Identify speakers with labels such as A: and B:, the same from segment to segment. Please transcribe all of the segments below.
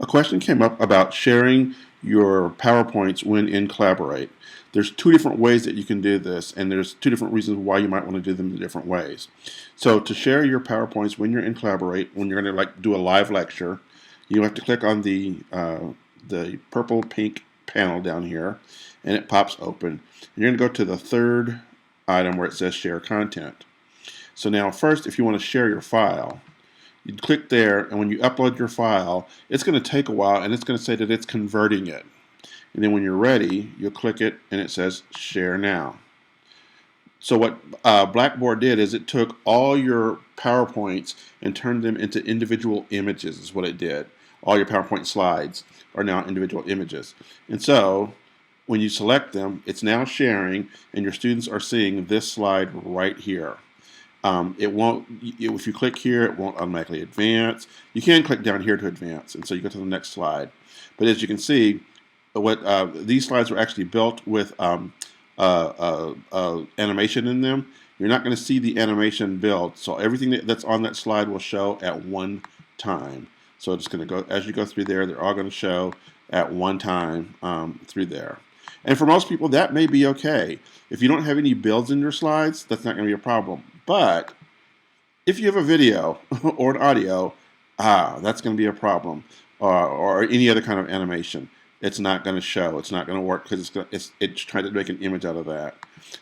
A: A question came up about sharing your PowerPoints when in Collaborate. There's two different ways that you can do this, and there's two different reasons why you might want to do them in different ways. So to share your PowerPoints when you're in Collaborate, when you're going to do a live lecture, you have to click on the purple pink panel down here, and it pops open. You're going to go to the third item where it says Share Content. So now first, if you want to share your file, you click there, and when you upload your file, it's going to take a while, and it's going to say that it's converting it. And then when you're ready, you'll click it, and it says Share Now. So what Blackboard did is it took all your PowerPoints and turned them into individual images, is what it did. All your PowerPoint slides are now individual images. And so when you select them, it's now sharing, and your students are seeing this slide right here. It won't, if you click here, it won't automatically advance. You can click down here to advance, and so you go to the next slide. But as you can see, these slides were actually built with animation in them. You're not going to see the animation build, so everything that's on that slide will show at one time. So it's going to go, as you go through there, they're all going to show at one time through there. And for most people, that may be okay. If you don't have any builds in your slides, that's not going to be a problem. But if you have a video or an audio, that's going to be a problem. Or any other kind of animation. It's not going to show. It's not going to work because it's trying to make an image out of that.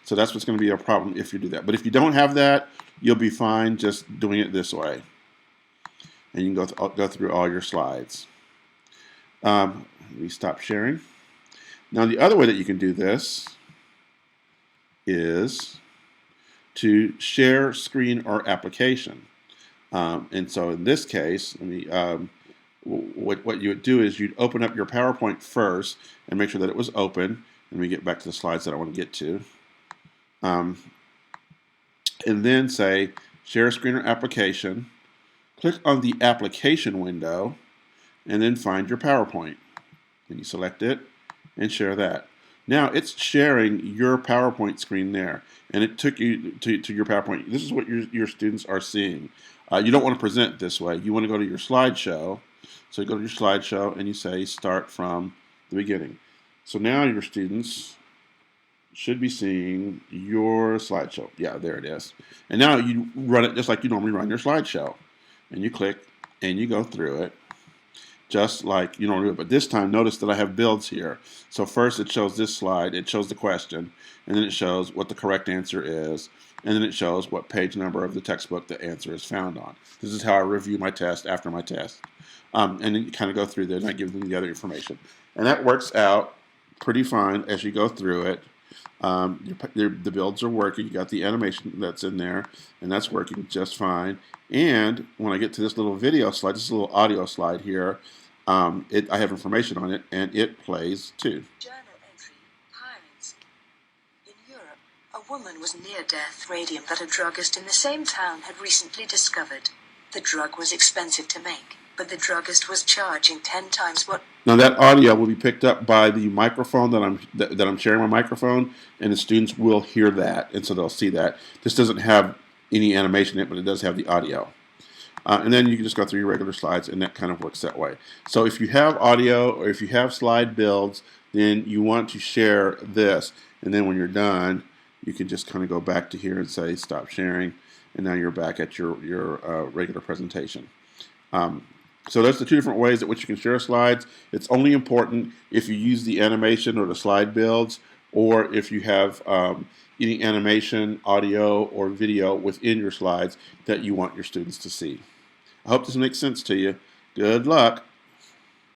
A: So that's what's going to be a problem if you do that. But if you don't have that, you'll be fine just doing it this way. And you can go through all your slides. Let me stop sharing. Now the other way that you can do this is to share screen or application. And so in this case, what you would do is you'd open up your PowerPoint first and make sure that it was open. And we get back to the slides that I want to get to. And then say share screen or application. Click on the application window and then find your PowerPoint. And you select it and share that. Now it's sharing your PowerPoint screen there, and it took you to your PowerPoint. This is what your students are seeing. You don't want to present this way. You want to go to your slideshow. So you go to your slideshow and you say start from the beginning. So now your students should be seeing your slideshow. Yeah, there it is. And now you run it just like you normally run your slideshow. And you click and you go through it just like you normally do. But this time, notice that I have builds here. So first it shows this slide, it shows the question, and then it shows what the correct answer is, and then it shows what page number of the textbook the answer is found on. This is how I review my test after my test. And then you kind of go through there and I give them the other information. And that works out pretty fine as you go through it. The builds are working. You got the animation that's in there, and that's working just fine. And when I get to this little video slide, this little audio slide here, I have information on it, and it plays too.
B: Journal entry: Pirates. In Europe, a woman was near death. Radium that a druggist in the same town had recently discovered. The drug was expensive to make, but the druggist was charging 10 times what.
A: Now that audio will be picked up by the microphone that I'm sharing my microphone, and the students will hear that, and so they'll see that. This doesn't have any animation in it, but it does have the audio. And then you can just go through your regular slides, and that kind of works that way. So if you have audio or if you have slide builds, then you want to share this, and then when you're done, you can just kind of go back to here and say stop sharing, and now you're back at your regular presentation. So that's the two different ways at which you can share slides. It's only important if you use the animation or the slide builds, or if you have any animation, audio, or video within your slides that you want your students to see. I hope this makes sense to you. Good luck.